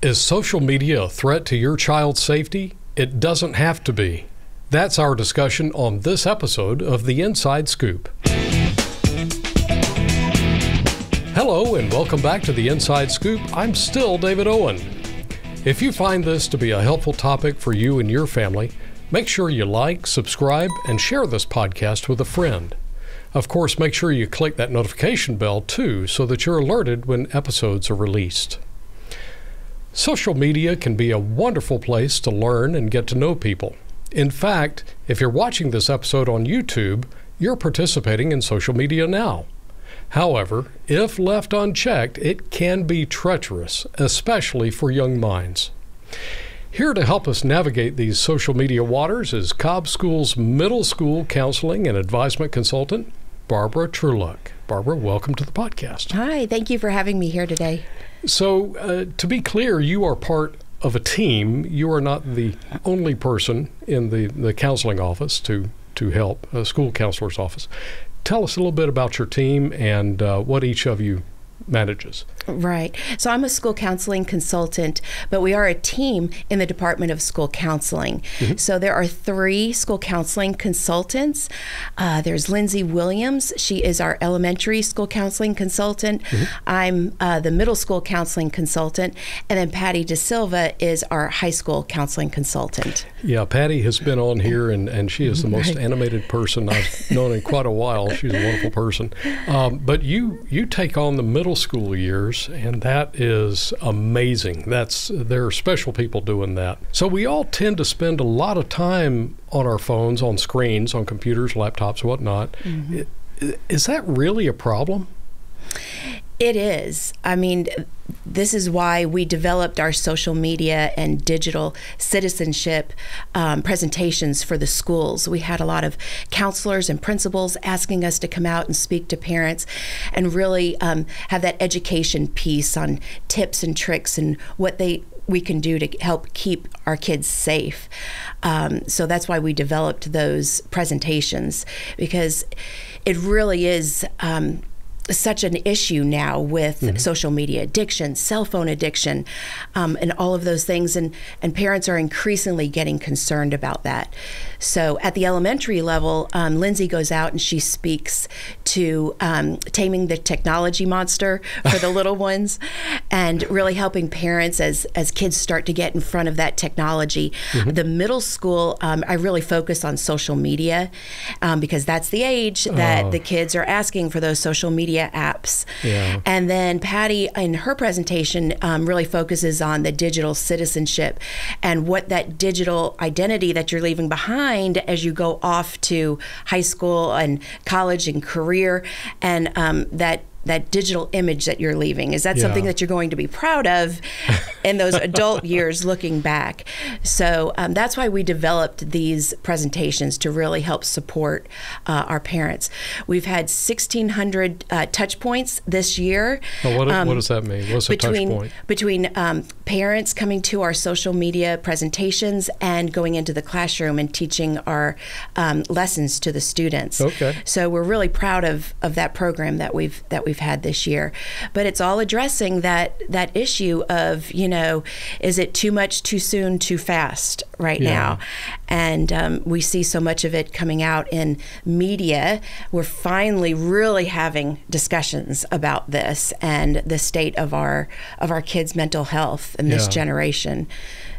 Is social media a threat to your child's safety? It doesn't have to be. That's our discussion on this episode of The Inside Scoop. Hello and welcome back to The Inside Scoop. I'm still David Owen. If you find this to be a helpful topic for you and your family, make sure you like, subscribe, and share this podcast with a friend. Of course, make sure you click that notification bell too so that you're alerted when episodes are released. Social media can be a wonderful place to learn and get to know people. In fact, if you're watching this episode on YouTube, you're participating in social media now. However, if left unchecked, it can be treacherous, especially for young minds. Here to help us navigate these social media waters is Cobb School's middle school counseling and advisement consultant, Barbara Trueluck. Barbara, welcome to the podcast. Hi, thank you for having me here today. So, to be clear, you are part of a team. You are not the only person in the counseling office to help, a school counselor's office. Tell us a little bit about your team and what each of you manages. Right. So I'm a school counseling consultant, but we are a team in the Department of School Counseling. Mm-hmm. So there are 3 school counseling consultants. There's Lindsay Williams. She is our elementary school counseling consultant. Mm-hmm. I'm the middle school counseling consultant. And then Patty DeSilva is our high school counseling consultant. Yeah, Patty has been on here, and she is the most animated person I've known in quite a while. She's a wonderful person. But you take on the middle school years, and that is amazing. There are special people doing that. So we all tend to spend a lot of time on our phones, on screens, on computers, laptops, whatnot. Mm-hmm. Is that really a problem? It is. I mean, this is why we developed our social media and digital citizenship presentations for the schools. We had a lot of counselors and principals asking us to come out and speak to parents and really have that education piece on tips and tricks and what we can do to help keep our kids safe. So that's why we developed those presentations, because it really is such an issue now with mm-hmm. social media addiction, cell phone addiction, and all of those things. And parents are increasingly getting concerned about that. So at the elementary level, Lindsay goes out and she speaks to taming the technology monster for the little ones and really helping parents as kids start to get in front of that technology. Mm-hmm. The middle school, I really focus on social media because that's the age that the kids are asking for those social media apps. Yeah. And then Patty, in her presentation, really focuses on the digital citizenship and what that digital identity that you're leaving behind as you go off to high school and college and career, and that digital image that you're leaving. Is that something that you're going to be proud of in those adult years looking back? So that's why we developed these presentations to really help support our parents. We've had 1,600 touch points this year. Well, what does that mean? What's a touch point? Between parents coming to our social media presentations and going into the classroom and teaching our lessons to the students. Okay. So we're really proud of that program that we've had this year, but it's all addressing that issue of, is it too much, too soon, too fast right now? And we see so much of it coming out in media. We're finally really having discussions about this and the state of our kids' mental health in this generation.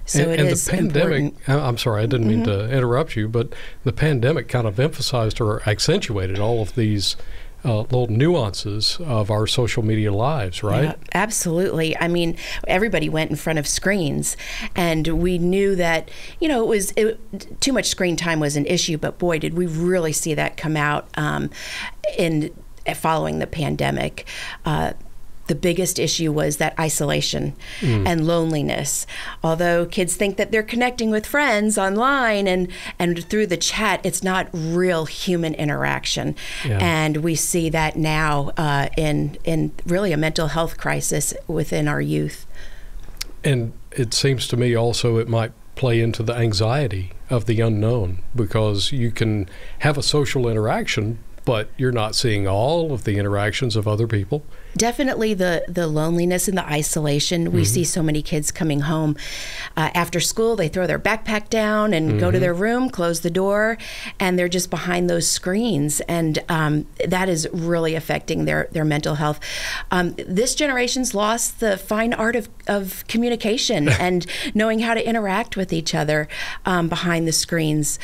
So it is important. The pandemic, I'm sorry, I didn't mean to interrupt you, but the pandemic kind of emphasized or accentuated all of these little nuances of our social media lives, right? Yeah, absolutely. I mean, everybody went in front of screens, and we knew that, too much screen time was an issue, but boy, did we really see that come out in following the pandemic. The biggest issue was that isolation and loneliness. Although kids think that they're connecting with friends online and through the chat, it's not real human interaction. Yeah. And we see that now in really a mental health crisis within our youth. And it seems to me also it might play into the anxiety of the unknown, because you can have a social interaction but you're not seeing all of the interactions of other people. Definitely the loneliness and the isolation. We see so many kids coming home after school. They throw their backpack down and go to their room, close the door, and they're just behind those screens. And that is really affecting their mental health. This generation's lost the fine art of communication and knowing how to interact with each other behind the screens.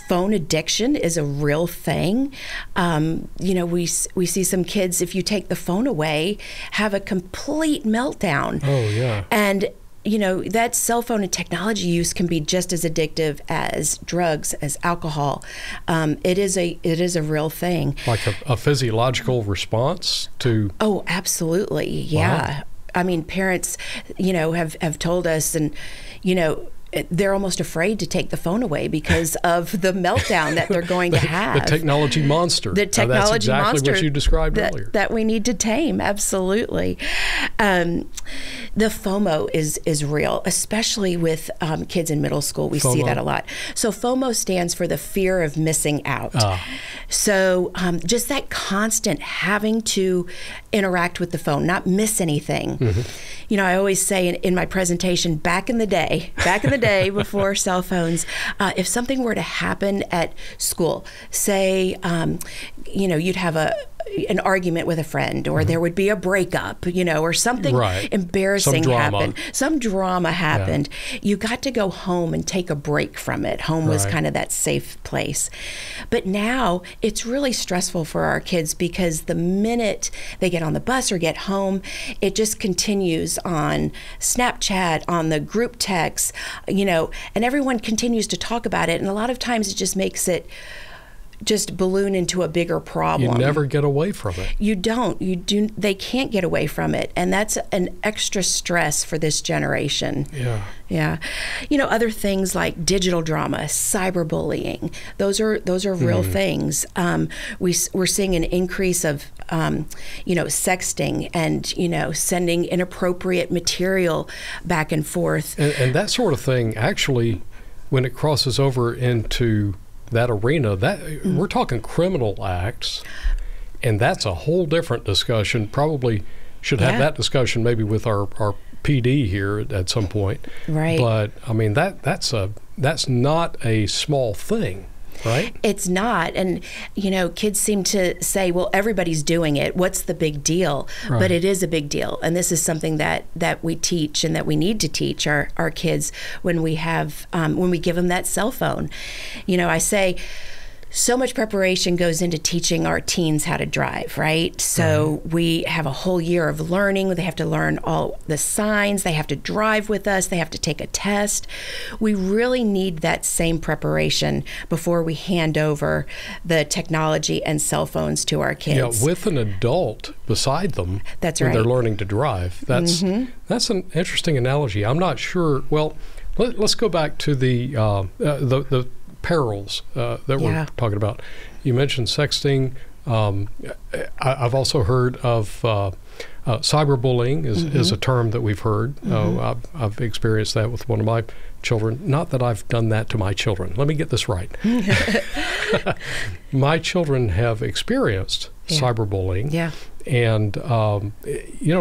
Phone addiction is a real thing. We see some kids, if you take the phone away, have a complete meltdown. Oh, yeah. And that cell phone and technology use can be just as addictive as drugs, as alcohol. It is a real thing. Like a physiological response to... Oh, absolutely. Yeah. Wow. I mean, parents, have told us, and, they're almost afraid to take the phone away because of the meltdown that they're going to have. The technology monster. The technology that's exactly monster what you described earlier. That we need to tame, absolutely. The FOMO is real, especially with kids in middle school. We see that a lot. So FOMO stands for the fear of missing out. So just that constant having to interact with the phone, not miss anything. I always say in my presentation, back in the day before cell phones, if something were to happen at school, say, you'd have an argument with a friend, or there would be a breakup, or something embarrassing happened. Some drama happened. Yeah. You got to go home and take a break from it. Home was kind of that safe place. But now it's really stressful for our kids because the minute they get on the bus or get home, it just continues on Snapchat, on the group texts, and everyone continues to talk about it. And a lot of times it just makes it just balloon into a bigger problem. You never get away from it. You don't. They can't get away from it. And that's an extra stress for this generation. Yeah. Yeah. Other things like digital drama, cyberbullying, those are real things. We're seeing an increase of, sexting and, sending inappropriate material back and forth. And that sort of thing, actually, when it crosses over into that arena, we're talking criminal acts, and that's a whole different discussion. Probably should have that discussion maybe with our PD here at some point. Right. But I mean that's not a small thing, right? It's not. And kids seem to say, well, everybody's doing it, what's the big deal? Right. But it is a big deal, and this is something that we teach and that we need to teach our kids when we have when we give them that cell phone. I say so much preparation goes into teaching our teens how to drive, right? So we have a whole year of learning. They have to learn all the signs. They have to drive with us. They have to take a test. We really need that same preparation before we hand over the technology and cell phones to our kids. Yeah, with an adult beside them. That's when right. They're learning to drive. That's an interesting analogy. I'm not sure. Well, let's go back to the perils that we're talking about. You mentioned sexting. I've also heard of cyberbullying is a term that we've heard. I've experienced that with one of my children. Not that I've done that to my children. Let me get this right. My children have experienced cyberbullying. Yeah. And,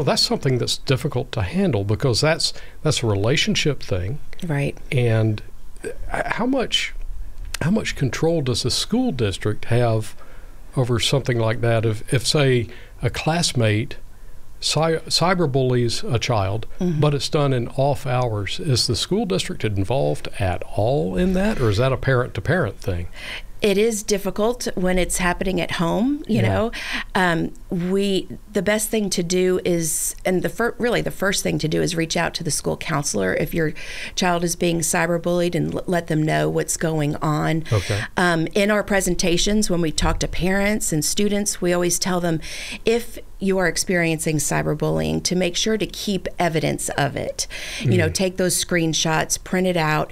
that's something that's difficult to handle because that's a relationship thing. Right. And how much control does the school district have over something like that? If say, a classmate cyberbullies a child, but it's done in off hours, is the school district involved at all in that, or is that a parent-to-parent thing? It is difficult when it's happening at home, you know. The best thing to do is, and the first thing to do is reach out to the school counselor if your child is being cyberbullied and let them know what's going on. Okay. In our presentations, when we talk to parents and students, we always tell them if you are experiencing cyberbullying, to make sure to keep evidence of it. You know, take those screenshots, print it out,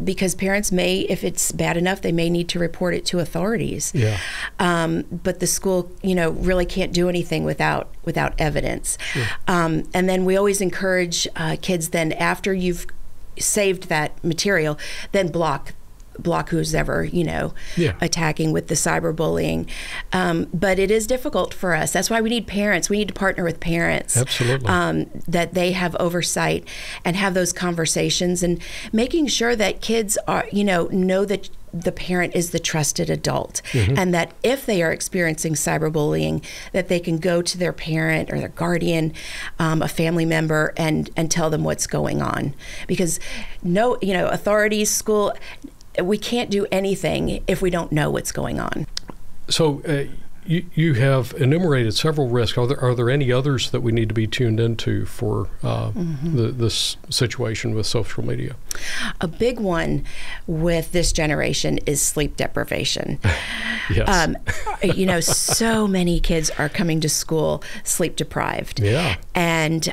because parents may, if it's bad enough, they may need to report it to authorities. Yeah. But the school, really can't do anything without evidence. Sure. And then we always encourage kids then, after you've saved that material, then block block who's ever, attacking with the cyberbullying. But it is difficult for us. That's why we need parents. We need to partner with parents. Absolutely. That they have oversight and have those conversations, and making sure that kids are, know that the parent is the trusted adult, and that if they are experiencing cyberbullying, that they can go to their parent or their guardian, a family member, and tell them what's going on. Because authorities, school, we can't do anything if we don't know what's going on. So you have enumerated several risks. Are there any others that we need to be tuned into for this situation with social media? A big one with this generation is sleep deprivation. Yes. So many kids are coming to school sleep deprived. Yeah. And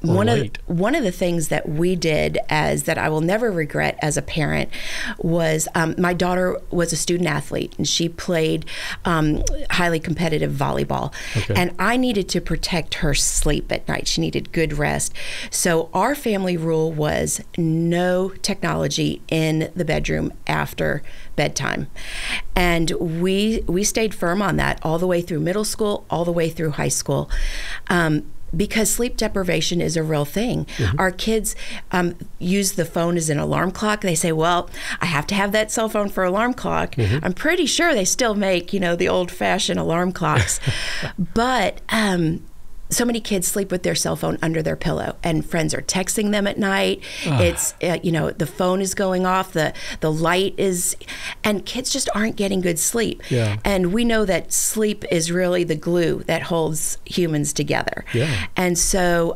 one of the things that we did that I will never regret as a parent was my daughter was a student athlete, and she played highly competitive volleyball. Okay. And I needed to protect her sleep at night. She needed good rest. So our family rule was no technology in the bedroom after bedtime. And we stayed firm on that all the way through middle school, all the way through high school. Because sleep deprivation is a real thing. Our kids use the phone as an alarm clock. They say, well, I have to have that cell phone for alarm clock. I'm pretty sure they still make, the old-fashioned alarm clocks. But so many kids sleep with their cell phone under their pillow, and friends are texting them at night. It's, the phone is going off, the light is, and kids just aren't getting good sleep. Yeah. And we know that sleep is really the glue that holds humans together. Yeah. And so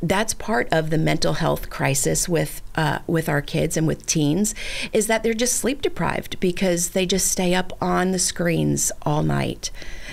that's part of the mental health crisis with our kids and with teens, is that they're just sleep deprived because they just stay up on the screens all night.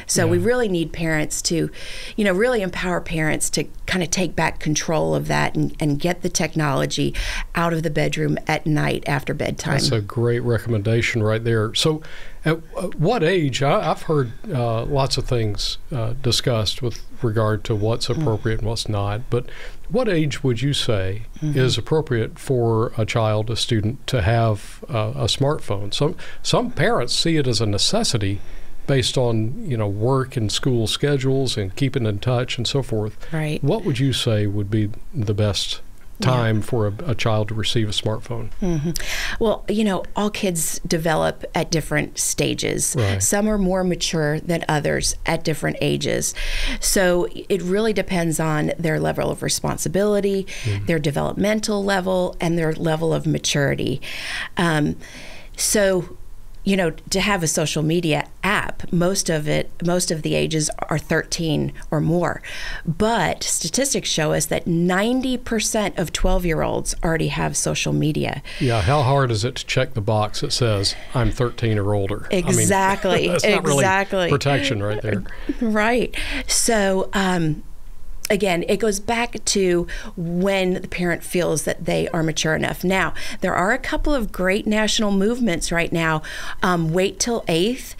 So we really need parents to, really empower parents to kind of take back control of that and get the technology out of the bedroom at night after bedtime. That's a great recommendation right there. So at what age, I've heard lots of things discussed with regard to what's appropriate and what's not, but what age would you say is appropriate for a child, a student, to have a smartphone? Some parents see it as a necessity based on work and school schedules and keeping in touch and so forth. Right. What would you say would be the best time for a child to receive a smartphone? Well, all kids develop at different stages. Right. Some are more mature than others at different ages. So it really depends on their level of responsibility, their developmental level, and their level of maturity. To have a social media app, most of the ages are 13 or more. But statistics show us that 90% of 12-year-olds already have social media. Yeah, how hard is it to check the box that says I'm 13 or older? Exactly. That's not really protection right there. Right. So, again, it goes back to when the parent feels that they are mature enough. Now, there are a couple of great national movements right now. Wait Till 8th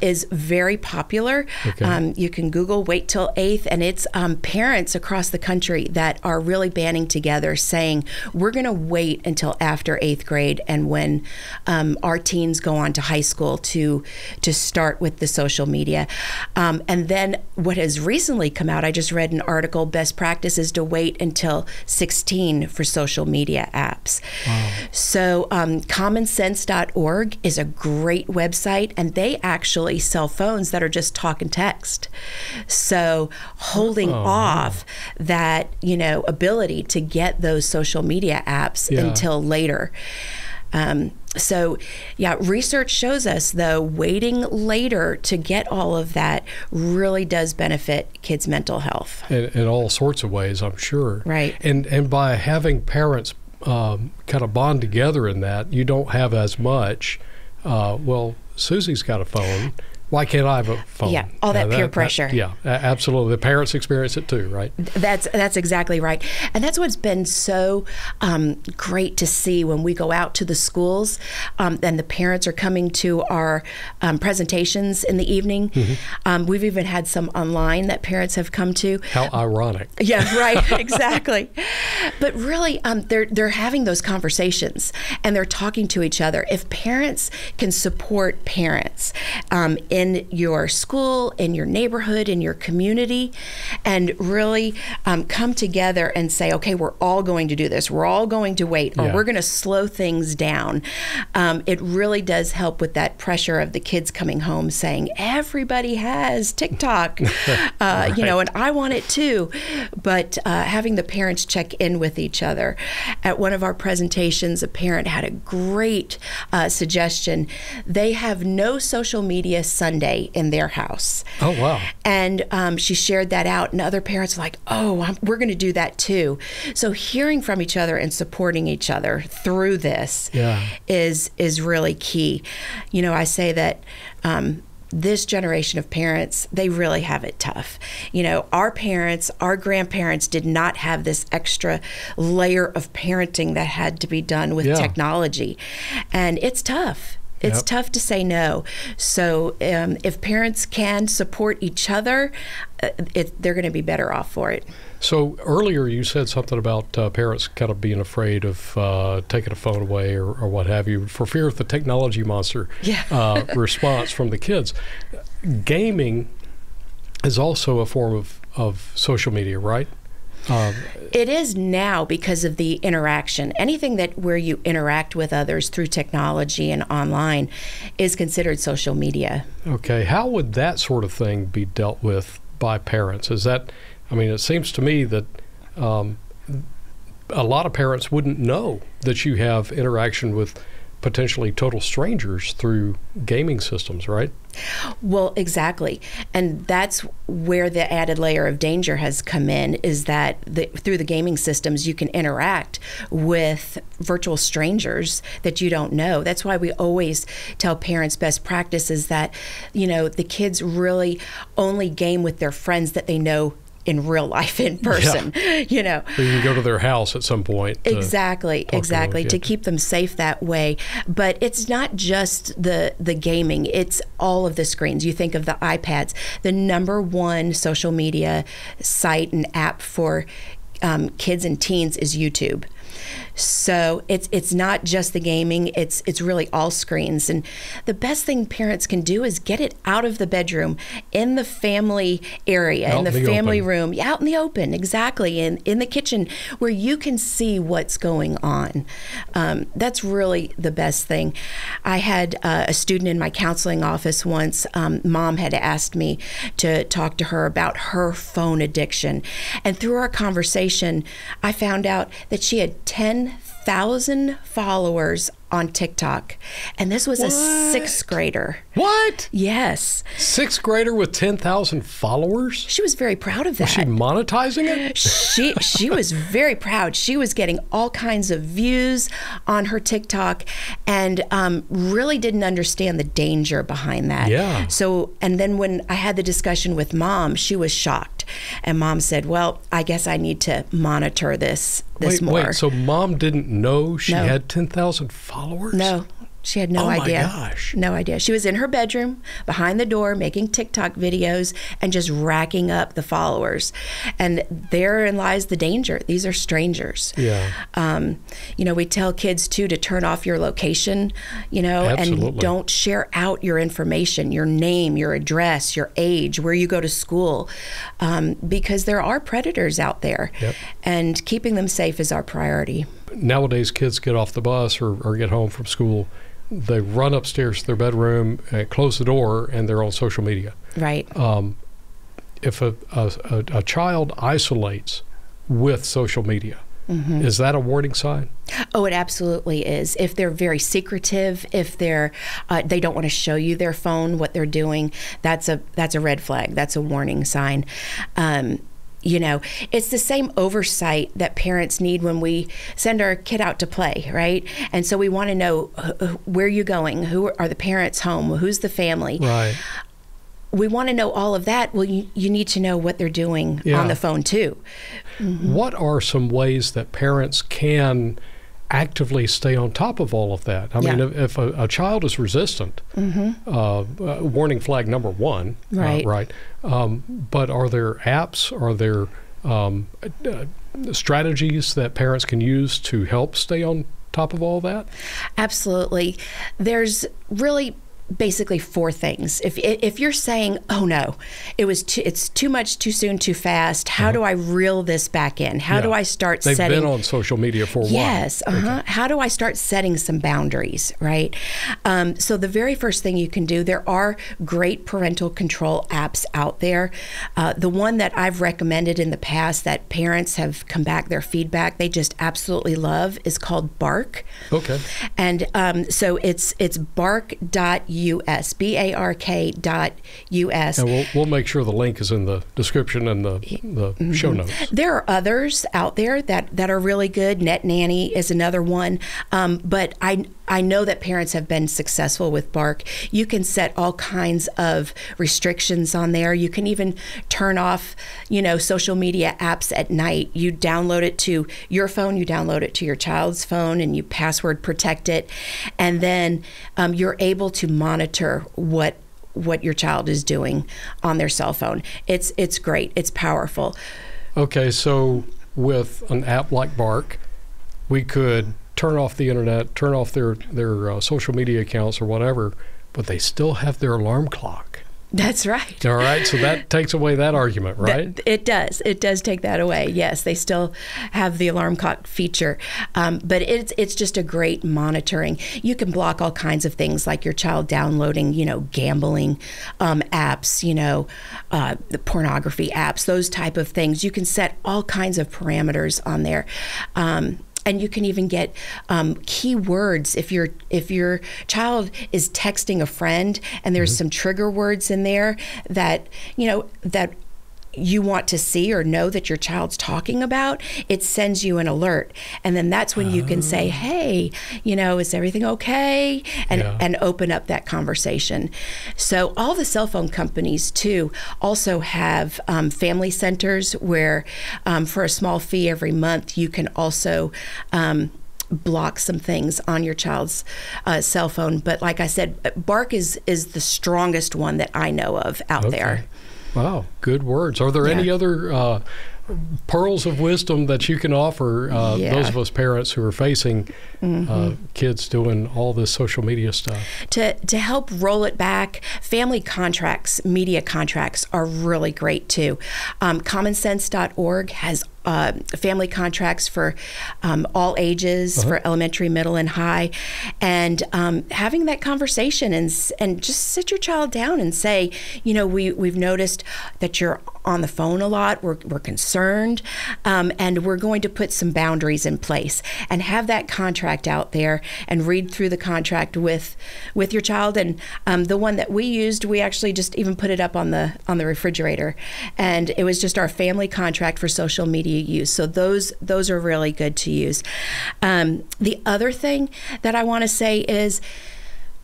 is very popular. Okay. You can Google Wait Till 8th, and it's parents across the country that are really banding together saying, we're going to wait until after 8th grade and when our teens go on to high school to start with the social media. And then what has recently come out, I just read an article, best practice is to wait until 16 for social media apps. Wow. So commonsense.org is a great website, and they actually sell phones that are just talk and text. So holding off that, ability to get those social media apps until later. Research shows us, though, waiting later to get all of that really does benefit kids' mental health. In all sorts of ways, I'm sure. Right. And by having parents kind of bond together in that, you don't have as much, Susie's got a phone. Why can't I have a phone? Yeah, all that peer pressure. Absolutely. The parents experience it too, right? That's exactly right. And that's what's been so great to see when we go out to the schools and the parents are coming to our presentations in the evening. We've even had some online that parents have come to. How ironic. Yeah, right, exactly. But really, they're having those conversations and they're talking to each other. If parents can support parents in your school, in your neighborhood, in your community, and really come together and say, okay, we're all going to do this. We're all going to wait, or we're going to slow things down. It really does help with that pressure of the kids coming home saying, everybody has TikTok, Right. and I want it too. But having the parents check in with each other. At one of our presentations, a parent had a great suggestion. They have no social media Sunday in their house. Oh, wow. And she shared that out, and other parents were like, oh, we're going to do that too. So hearing from each other and supporting each other through this is really key. I say that this generation of parents, they really have it tough. Our parents, our grandparents did not have this extra layer of parenting that had to be done with technology. And it's tough. It's tough to say no. So if parents can support each other, they're going to be better off for it. So earlier you said something about parents kind of being afraid of taking a phone away or what have you for fear of the technology monster response from the kids. Gaming is also a form of social media, right? It is now because of the interaction. Anything where you interact with others through technology and online is considered social media. Okay. How would that sort of thing be dealt with by parents? It seems to me that a lot of parents wouldn't know that you have interaction with potentially total strangers through gaming systems, right? Well, exactly. And that's where the added layer of danger has come in, is that through the gaming systems, you can interact with virtual strangers that you don't know. That's why we always tell parents best practice is that, the kids really only game with their friends that they know in real life, in person, Or you can go to their house at some point. Exactly, to keep them safe that way. But it's not just the gaming, it's all of the screens. You think of the iPads, the number one social media site and app for kids and teens is YouTube. So it's not just the gaming, it's really all screens. And the best thing parents can do is get it out of the bedroom, in the family area, in the family room, out in the open, exactly, in the kitchen where you can see what's going on. That's really the best thing. I had a student in my counseling office once. Mom had asked me to talk to her about her phone addiction. And through our conversation, I found out that she had 10,000 followers on TikTok. And this was a sixth grader. What? Yes. Sixth grader with 10,000 followers? She was very proud of that. Was she monetizing it? She was very proud. She was getting all kinds of views on her TikTok and really didn't understand the danger behind that. Yeah. So, and then when I had the discussion with Mom, she was shocked. And Mom said, well, I guess I need to monitor this more. Wait, so Mom didn't know she had 10,000 followers? No. She had no idea. Oh my gosh. No idea. She was in her bedroom behind the door making TikTok videos and just racking up the followers. And therein lies the danger. These are strangers. Yeah. We tell kids too to turn off your location, Absolutely. and don't share out your information, your name, your address, your age, where you go to school, because there are predators out there. Yep. And keeping them safe is our priority. Nowadays, kids get off the bus or get home from school. They run upstairs to their bedroom, close the door, and they're on social media. Right. If a child isolates with social media, is that a warning sign? Oh, it absolutely is. If they're very secretive, if they don't want to show you their phone, what they're doing, that's a red flag. That's a warning sign. It's the same oversight that parents need when we send our kid out to play, right? And so we want to know where you're going, who are the parents home, who's the family. Right. We want to know all of that. Well, you need to know what they're doing on the phone too. What are some ways that parents can actively stay on top of all of that? I mean, if a child is resistant, warning flag number one, right? But are there apps? Are there strategies that parents can use to help stay on top of all that? Absolutely. There's really basically four things. If you're saying, oh no, it's too much, too soon, too fast, how do I reel this back in? How do I start They've setting... been on social media for a while. Yes. Okay. How do I start setting some boundaries, right? So the very first thing you can do, there are great parental control apps out there. The one that I've recommended in the past that parents have come back, their feedback, they just absolutely love, is called Bark. Okay. And so it's bark.us, bark.us. And we'll make sure the link is in the description and the show notes. There are others out there that are really good. Net Nanny is another one. But I know that parents have been successful with Bark. You can set all kinds of restrictions on there. You can even turn off, social media apps at night. You download it to your phone, you download it to your child's phone, and you password protect it. And then you're able to monitor what your child is doing on their cell phone. It's great. It's powerful. Okay, so with an app like Bark, we could turn off the internet, turn off their social media accounts or whatever, but they still have their alarm clock. That's right. All right, so that takes away that argument, right? It does. It does take that away. Yes, they still have the alarm clock feature, but it's just a great monitoring. You can block all kinds of things like your child downloading, gambling apps, the pornography apps, those type of things. You can set all kinds of parameters on there. And you can even get keywords if your child is texting a friend and there's some trigger words in there that that you want to see or know that your child's talking about, it sends you an alert. And then that's when you can say, hey, is everything okay? And open up that conversation. So all the cell phone companies too also have family centers where for a small fee every month, you can also block some things on your child's cell phone. But like I said, Bark is the strongest one that I know of out there. Wow, good words. Are there any other pearls of wisdom that you can offer those of us parents who are facing kids doing all this social media stuff? To help roll it back, family contracts, media contracts are really great too. Commonsense.org has family contracts for all ages, for elementary, middle, and high, and having that conversation and just sit your child down and say, we've noticed that you're on the phone a lot. We're concerned, and we're going to put some boundaries in place, and have that contract out there and read through the contract with your child. And the one that we used, we actually just even put it up on the refrigerator, and it was just our family contract for social media use. So those are really good to use. The other thing that I want to say is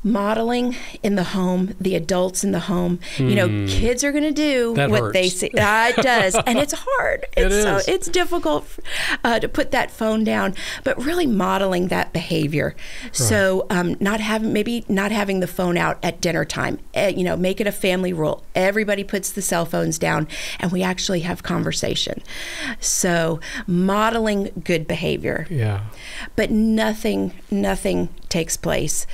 modeling in the home, the adults in the home. Kids are going to do what they see. It does, and it's hard. It's difficult to put that phone down, but really modeling that behavior. Right. So not having the phone out at dinner time. Make it a family rule. Everybody puts the cell phones down, and we actually have conversation. So modeling good behavior. Yeah. But nothing takes place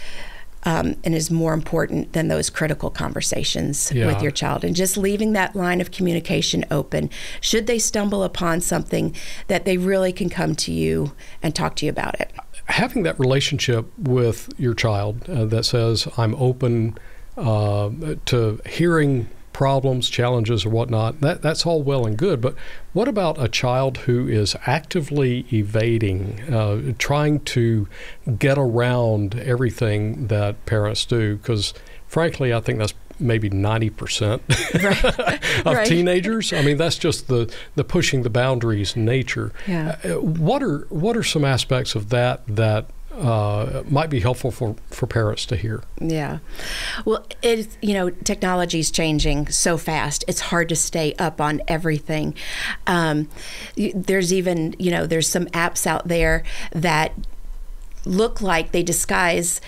and is more important than those critical conversations with your child, and just leaving that line of communication open. Should they stumble upon something, that they really can come to you and talk to you about it. Having that relationship with your child that says, I'm open to hearing problems, challenges, or whatnot, that's all well and good. But what about a child who is actively evading, trying to get around everything that parents do? Because frankly, I think that's maybe 90% of teenagers. I mean, that's just the pushing the boundaries nature. Yeah. What are some aspects of that might be helpful for parents to hear? Yeah. Well, technology is changing so fast. It's hard to stay up on everything. There's even, there's some apps out there that look like they disguise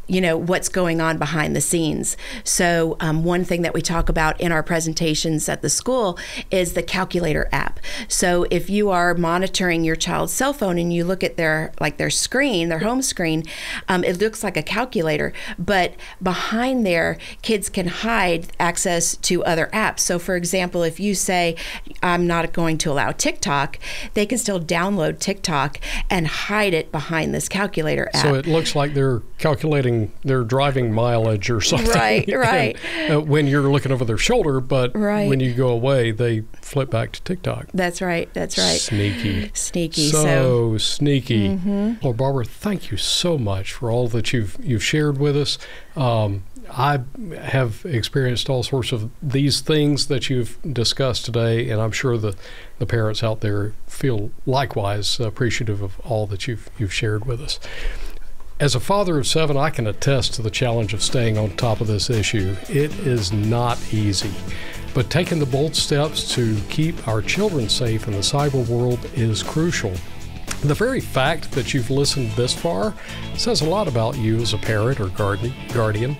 what's going on behind the scenes. So one thing that we talk about in our presentations at the school is the calculator app. So if you are monitoring your child's cell phone and you look at their screen, their home screen, it looks like a calculator, but behind there, kids can hide access to other apps. So for example, if you say, I'm not going to allow TikTok, they can still download TikTok and hide it behind this calculator app. So it looks like they're calculating their driving mileage or something. Right. And, when you're looking over their shoulder, but when you go away, they flip back to TikTok. That's right. Sneaky. So sneaky. Mm-hmm. Well, Barbara, thank you so much for all that you've shared with us. I have experienced all sorts of these things that you've discussed today, and I'm sure the parents out there feel likewise appreciative of all that you've shared with us. As a father of 7, I can attest to the challenge of staying on top of this issue. It is not easy, but taking the bold steps to keep our children safe in the cyber world is crucial. The very fact that you've listened this far says a lot about you as a parent or guardian.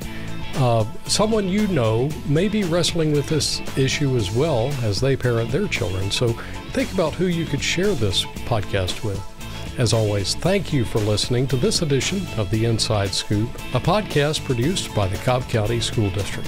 Someone you know may be wrestling with this issue as well as they parent their children, so think about who you could share this podcast with. As always, thank you for listening to this edition of The Inside Scoop, a podcast produced by the Cobb County School District.